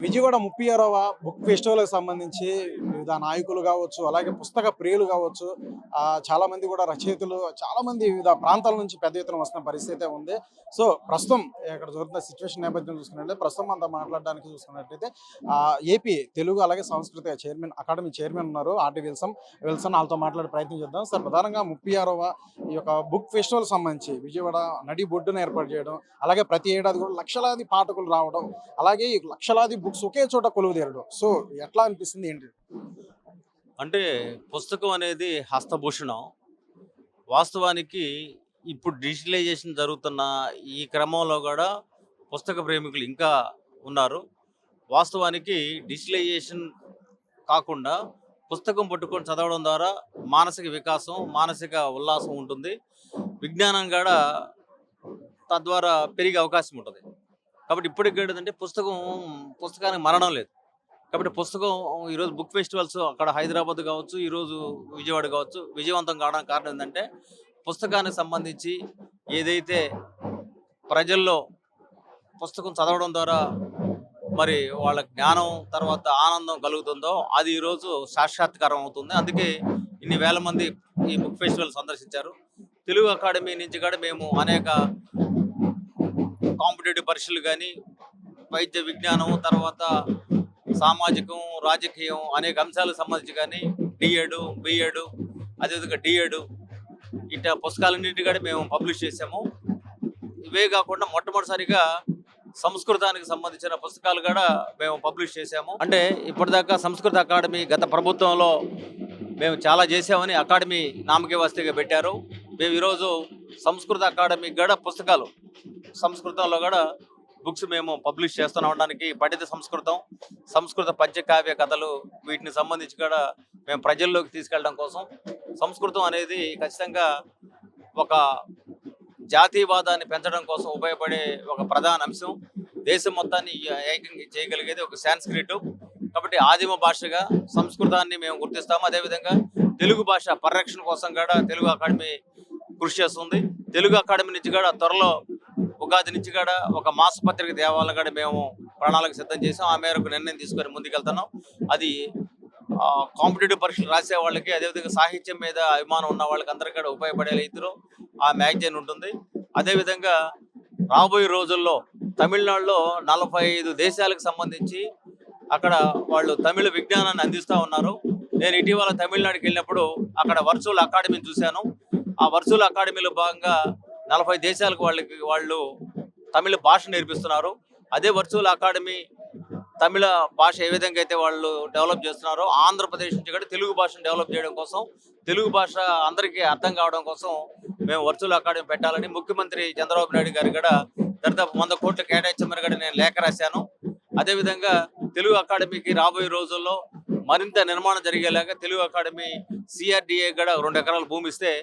Vijayawada 36వ book ఫెస్టివల్‌కి సంబంధించి వివిధ నాయకులు గావచ్చు, అలాగే పుస్తక ప్రియులు గావచ్చు, చాలామంది గూడా రచయితలు చాలామంది వివిధ ప్రాంతాల నుంచి పెద్ద ఎత్తున వస్తున్న పరిస్థితే ఉంది. సో, ప్రస్తుతం ఇక్కడ జరుగుతున్న సిట్యుయేషన్ నేపథ్యం చూసుకున్నట్లయితే ప్రస్తుతం మనతో మాట్లాడడానికి చూసుకున్నట్లయితే ఏపీ తెలుగు అలాగే సంస్కృతి అకాడమీ చైర్మన్ ఉన్నారు. ఆర్‌టి విల్సన్ ఆళ్ళతో మాట్లాడే ప్రయత్నం చేద్దాం. సార్ ప్రధానంగా 36వ ఈ యొక్క బుక్ ఫెస్టివల్ సంబంధించి విజయవాడ నడి బొడ్డున ఏర్పాటు చేయడం, అలాగే ప్రతి ఏడాది కూడా లక్షలాది పాఠకులు రావడం, అలాగే ఈ లక్షలాది బుక్స్ ఒకే చోట కొలువుదీరడం. సో ఎట్లా అనిపిస్తుంది ఏంటి? అంటే పుస్తకం అనేది హస్తభూషణం. వాస్తవానికి ఇప్పుడు డిజిటలైజేషన్ జరుగుతున్న ఈ క్రమంలో కూడా పుస్తక ప్రేమికులు ఇంకా ఉన్నారు. వాస్తవానికి డిజిటలైజేషన్ కాకుండా పుస్తకం పట్టుకొని చదవడం ద్వారా మానసిక వికాసం, మానసిక ఉల్లాసం ఉంటుంది. విజ్ఞానం కూడా తద్వారా పెరిగే అవకాశం ఉంటుంది. కాబట్టి ఇప్పటికి ఏంటంటే పుస్తకానికి మరణం లేదు. కాబట్టి పుస్తకం ఈరోజు బుక్ ఫెస్టివల్స్ అక్కడ హైదరాబాద్ కావచ్చు, ఈరోజు విజయవాడ కావచ్చు, విజయవంతం కావడానికి కారణం ఏంటంటే పుస్తకానికి సంబంధించి ఏదైతే ప్రజల్లో పుస్తకం చదవడం ద్వారా మరి వాళ్ళ జ్ఞానం తర్వాత ఆనందం కలుగుతుందో అది ఈరోజు సాక్షాత్కారం అవుతుంది. అందుకే ఇన్ని వేల మంది ఈ బుక్ ఫెస్టివల్ సందర్శించారు. తెలుగు అకాడమీ నుంచి కూడా మేము అనేక కాంపిటేటివ్ పరీక్షలు కానీ, వైద్య విజ్ఞానం, తర్వాత సామాజికం, రాజకీయం అనేక అంశాలకు సంబంధించి కానీ డిఎడ్, బిఎడ్, అదేవిధంగా డిఎడ్ ఇట్లా పుస్తకాలన్నింటి కూడా మేము పబ్లిష్ చేసాము. ఇవే కాకుండా మొట్టమొదటిసారిగా సంస్కృతానికి సంబంధించిన పుస్తకాలు కూడా మేము పబ్లిష్ చేసాము. అంటే ఇప్పటిదాకా సంస్కృత అకాడమీ గత ప్రభుత్వంలో మేము చాలా చేసామని అకాడమీ నామకే వస్తేగా పెట్టారు. మేము ఈరోజు సంస్కృత అకాడమీ కూడా పుస్తకాలు సంస్కృతంలో కూడా బుక్స్ మేము పబ్లిష్ చేస్తూ ఉండడానికి పండిత సంస్కృత పద్యకావ్య కథలు వీటిని సంబంధించి కూడా మేము ప్రజల్లోకి తీసుకెళ్ళడం కోసం సంస్కృతం అనేది ఖచ్చితంగా ఒక జాతీయవాదాన్ని పెంచడం కోసం ఉపయోగపడే ఒక ప్రధాన అంశం. దేశం మొత్తాన్ని ఏకం చేయగలిగేది ఒక సాంస్క్రిట్. కాబట్టి ఆదిమ భాషగా సంస్కృతాన్ని మేము గుర్తిస్తాము. అదేవిధంగా తెలుగు భాష పరిరక్షణ కోసం కూడా తెలుగు అకాడమీ కృషి చేస్తుంది. తెలుగు అకాడమీ నుంచి కూడా త్వరలో ఉగాది నుంచి కూడా ఒక మాసపత్రిక తేవాలని కూడా మేము ప్రణాళిక సిద్ధం చేసాం. ఆ మేరకు నిర్ణయం తీసుకొని ముందుకెళ్తున్నాం. అది కాంపిటేటివ్ పరీక్షలు రాసే వాళ్ళకి, అదేవిధంగా సాహిత్యం మీద అభిమానం ఉన్న వాళ్ళకి అందరికీ కూడా ఉపయోగపడే రీతిలో ఆ మ్యాగజైన్ ఉంటుంది. అదేవిధంగా రాబోయే రోజుల్లో తమిళనాడులో 45 దేశాలకు సంబంధించి అక్కడ వాళ్ళు తమిళ విజ్ఞానాన్ని అందిస్తూ ఉన్నారు. నేను ఇటీవల తమిళనాడుకి వెళ్ళినప్పుడు అక్కడ వర్చువల్ అకాడమీని చూశాను. ఆ వర్చువల్ అకాడమీలో భాగంగా 40 దేశాలకు వాళ్ళు తమిళ భాష నేర్పిస్తున్నారు. అదే వర్చువల్ అకాడమీ తమిళ భాష ఏ విధంగా అయితే వాళ్ళు డెవలప్ చేస్తున్నారో ఆంధ్రప్రదేశ్ నుంచి కూడా తెలుగు భాషను డెవలప్ చేయడం కోసం, తెలుగు భాష అందరికీ అర్థం కావడం కోసం మేము వర్చువల్ అకాడమీ పెట్టాలని ముఖ్యమంత్రి చంద్రబాబు నాయుడు గారు కూడా దాదాపు 100 కోట్లు కేటాయించమని కూడా నేను లేఖ రాశాను. అదేవిధంగా తెలుగు అకాడమీకి రాబోయే రోజుల్లో మరింత నిర్మాణం జరిగేలాగా తెలుగు అకాడమీ సిఆర్డిఏ కూడా 2 ఎకరాల భూమి ఇస్తే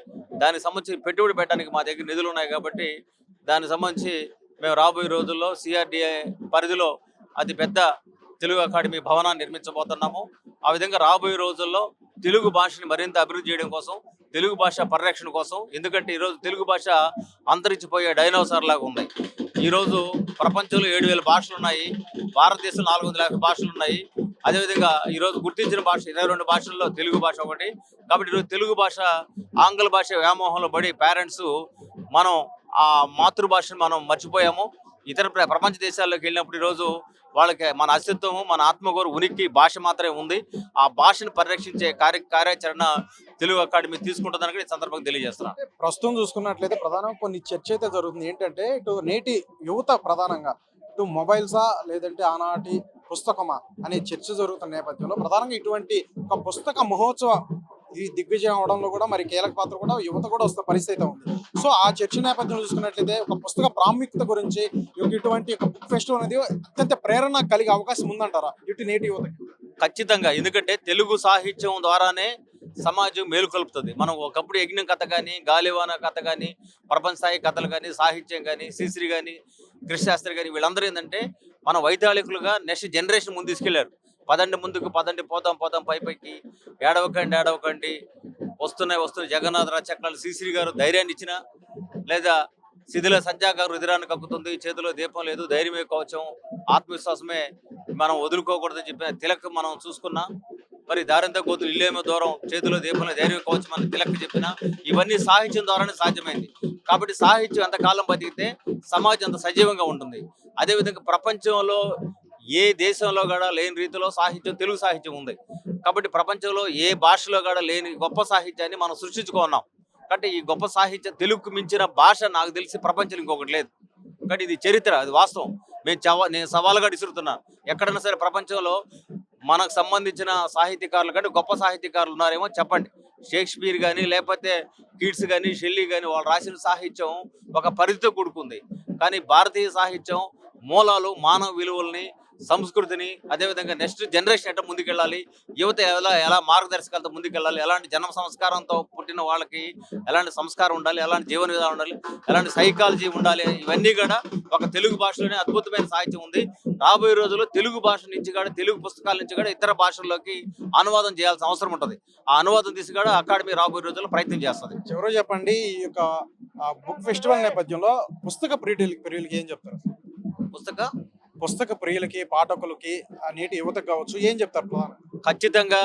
దానికి సంబంధించి పెట్టుబడి పెట్టడానికి మా దగ్గర నిధులు ఉన్నాయి. కాబట్టి దానికి సంబంధించి మేము రాబోయే రోజుల్లో సిఆర్డిఏ పరిధిలో అతి పెద్ద తెలుగు అకాడమీ భవనాన్ని నిర్మించబోతున్నాము. ఆ విధంగా రాబోయే రోజుల్లో తెలుగు భాషని మరింత అభివృద్ధి చేయడం కోసం, తెలుగు భాష పరిరక్షణ కోసం, ఎందుకంటే ఈరోజు తెలుగు భాష అంతరించిపోయే డైనోసార్ లాగా ఉంది. ఈరోజు ప్రపంచంలో 7,000 భాషలు ఉన్నాయి. భారతదేశంలో 450 భాషలు ఉన్నాయి. అదేవిధంగా ఈరోజు గుర్తించిన భాష 22 భాషల్లో తెలుగు భాష ఒకటి. కాబట్టి ఈరోజు తెలుగు భాష ఆంగ్ల భాష వ్యామోహంలో పడి పేరెంట్స్ మనం ఆ మాతృభాషను మనం మర్చిపోయాము. ఇతర ప్రపంచ దేశాల్లోకి వెళ్ళినప్పుడు ఈరోజు వాళ్ళకి మన అస్తిత్వము, మన ఆత్మగౌరవ ఉనికి భాష మాత్రమే ఉంది. ఆ భాషను పరిరక్షించే కార్యాచరణ తెలుగు అకాడమీ తీసుకుంటుందని ఈ సందర్భంగా తెలియజేస్తున్నాను. ప్రస్తుతం చూసుకున్నట్లయితే ప్రధానంగా కొన్ని చర్చ అయితే జరుగుతుంది. ఏంటంటే ఇటు నేటి యువత ప్రధానంగా ఇటు మొబైల్సా లేదంటే ఆనాటి పుస్తకమా అనే చర్చ జరుగుతున్న నేపథ్యంలో ప్రధానంగా ఇటువంటి ఒక పుస్తక మహోత్సవ ఈ దిగ్విజయం అవడంలో కూడా మరి కీలక పాత్ర కూడా యువత కూడా వస్తున్న పరిస్థితి ఉంది. సో ఆ చర్చ నేపథ్యంలో చూసుకున్నట్లయితే ఒక పుస్తక ప్రాముఖ్యత గురించి ఇటువంటి ఒక బుక్ ఫెస్టివల్ అనేది అత్యంత ప్రేరణ కలిగే అవకాశం ఉందంటారా ఇటు నేటి యువతకి? ఖచ్చితంగా. ఎందుకంటే తెలుగు సాహిత్యం ద్వారానే సమాజం మేలుకొల్పుతుంది. మనం ఒకప్పుడు యజ్ఞం కథ కానీ, గాలివాన కథ కానీ, ప్రపంచ స్థాయి కథలు కానీ, సాహిత్యం కానీ, శ్రీశ్రీ కానీ, కృష్ణశాస్త్రి కానీ వీళ్ళందరూ ఏంటంటే మన వైతాళికులుగా నెక్స్ట్ జనరేషన్ ముందు తీసుకెళ్లారు. పదండి ముందుకు, పదండి పోతాం పైకి, ఏడవకండి వస్తున్నాయి జగన్నాథ రచక్రాలు శ్రీశ్రీ గారు ధైర్యాన్ని ఇచ్చిన, లేదా శిథిల సంచాక రుధిరాన్ని కక్కుతుంది, చేతిలో దీపం లేదు, ధైర్యమే కవచం, ఆత్మవిశ్వాసమే మనం వదులుకోకూడదని చెప్పిన తిలక్ మనం చూసుకున్నా. మరి దారింత గోతులు ఇల్లేమో దూరం, చేతిలో దీపంలో ధైర్యం కవచం అని తిలక్ చెప్పిన ఇవన్నీ సాహిత్యం ద్వారానే సాధ్యమైంది. కాబట్టి సాహిత్యం ఎంతకాలం బతికితే సమాజం అంత సజీవంగా ఉంటుంది. అదేవిధంగా ప్రపంచంలో ఏ దేశంలో కూడా లేని రీతిలో సాహిత్యం, తెలుగు సాహిత్యం ఉంది. కాబట్టి ప్రపంచంలో ఏ భాషలో కూడా లేని గొప్ప సాహిత్యాన్ని మనం సృష్టించుకున్నాం. కాబట్టి ఈ గొప్ప సాహిత్యం, తెలుగుకు మించిన భాష నాకు తెలిసి ప్రపంచంలో ఇంకొకటి లేదు. కాబట్టి ఇది చరిత్ర, అది వాస్తవం. నేను సవాలుగా విసురుతున్నాను. ఎక్కడైనా సరే ప్రపంచంలో మనకు సంబంధించిన సాహిత్యకారులు కానీ గొప్ప సాహిత్యకారులు ఉన్నారేమో చెప్పండి. షేక్స్పియర్ కానీ, లేకపోతే కీట్స్ కానీ, షెల్లీ కానీ వాళ్ళు రాసిన సాహిత్యం ఒక పరిధితో కూడుకుంది. కానీ భారతీయ సాహిత్యం మూలాలు మానవ విలువల్ని, సంస్కృతిని, అదేవిధంగా నెక్స్ట్ జనరేషన్ ఎట్లా ముందుకెళ్ళాలి, యువత ఎలా మార్గదర్శకాలతో ముందుకెళ్ళాలి, ఎలాంటి జన్మ సంస్కారంతో పుట్టిన వాళ్ళకి ఎలాంటి సంస్కారం ఉండాలి, ఎలాంటి జీవన విధానం ఉండాలి, ఎలాంటి సైకాలజీ ఉండాలి, ఇవన్నీ కూడా ఒక తెలుగు భాషలోనే అద్భుతమైన సాహిత్యం ఉంది. రాబోయే రోజుల్లో తెలుగు భాష నుంచి కూడా, తెలుగు పుస్తకాల నుంచి కూడా ఇతర భాషల్లోకి అనువాదం చేయాల్సిన అవసరం ఉంటుంది. ఆ అనువాదం దిశగా కూడా అకాడమీ రాబోయే రోజుల్లో ప్రయత్నం చేస్తుంది. చివరో చెప్పండి, ఈ యొక్క బుక్ ఫెస్టివల్ నేపథ్యంలో పుస్తక ప్రియులకి ఏం చెప్తారు? పుస్తక ప్రియులకి, పాఠకులకి, నేటి యువతకు కావచ్చు, ఏం చెప్తారు ప్రధానంగా? ఖచ్చితంగా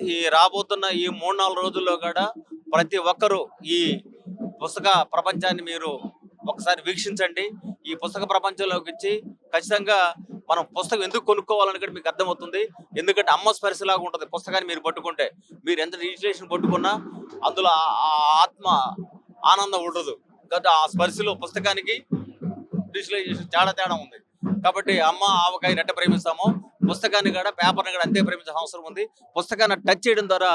ఈ రాబోతున్న ఈ 3-4 రోజుల్లో కూడా ప్రతి ఒక్కరూ ఈ పుస్తక ప్రపంచాన్ని మీరు ఒకసారి వీక్షించండి. ఈ పుస్తక ప్రపంచంలోకి వచ్చి ఖచ్చితంగా మనం పుస్తకం ఎందుకు కొనుక్కోవాలని కూడా మీకు అర్థమవుతుంది. ఎందుకంటే అమ్మ స్పర్శలాగా ఉంటుంది పుస్తకాన్ని మీరు పట్టుకుంటే. మీరు ఎంత రిజిస్ట్రేషన్ పట్టుకున్నా అందులో ఆ ఆత్మ ఆనందం ఉండదు. కాబట్టి ఆ స్పర్శలో పుస్తకానికి రిజిస్ట్రేషన్ చాలా తేడా ఉంది. కాబట్టి అమ్మ ఆవకాయ ఎట్ట ప్రేమిస్తామో పుస్తకాన్ని కూడా, పేపర్ని కూడా అంతే ప్రేమించాల్సిన అవసరం ఉంది. పుస్తకాన్ని టచ్ చేయడం ద్వారా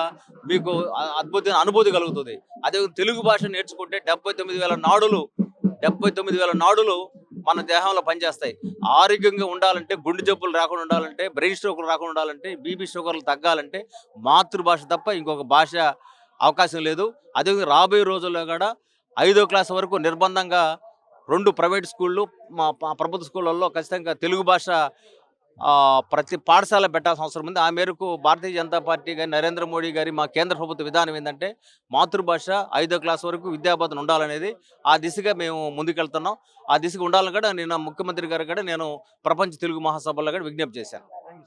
మీకు అద్భుతమైన అనుభూతి కలుగుతుంది. అదే తెలుగు భాష నేర్చుకుంటే 79,000 నాడులు మన దేహంలో పనిచేస్తాయి. ఆరోగ్యంగా ఉండాలంటే, గుండె జబ్బులు రాకుండా ఉండాలంటే, బ్రెయిన్ స్ట్రోకులు రాకుండా ఉండాలంటే, బీపీ షుగర్లు తగ్గాలంటే మాతృభాష తప్ప ఇంకొక భాష అవకాశం లేదు. అదేవిధంగా రాబోయే రోజుల్లో కూడా 5వ క్లాస్ వరకు నిర్బంధంగా 2 ప్రైవేట్ స్కూళ్ళు, మా ప్రభుత్వ స్కూళ్ళల్లో ఖచ్చితంగా తెలుగు భాష ప్రతి పాఠశాల పెట్టాల్సిన అవసరం ఉంది. ఆ మేరకు భారతీయ జనతా పార్టీ గారి, నరేంద్ర మోడీ గారి, మా కేంద్ర ప్రభుత్వ విధానం ఏంటంటే మాతృభాష 5వ క్లాస్ వరకు విద్యాబోధన ఉండాలనేది. ఆ దిశగా మేము ముందుకెళ్తున్నాం. ఆ దిశగా ఉండాలని కూడా నేను ముఖ్యమంత్రి గారు కూడా నేను ప్రపంచ తెలుగు మహాసభలో కూడా విజ్ఞప్తి చేశాను.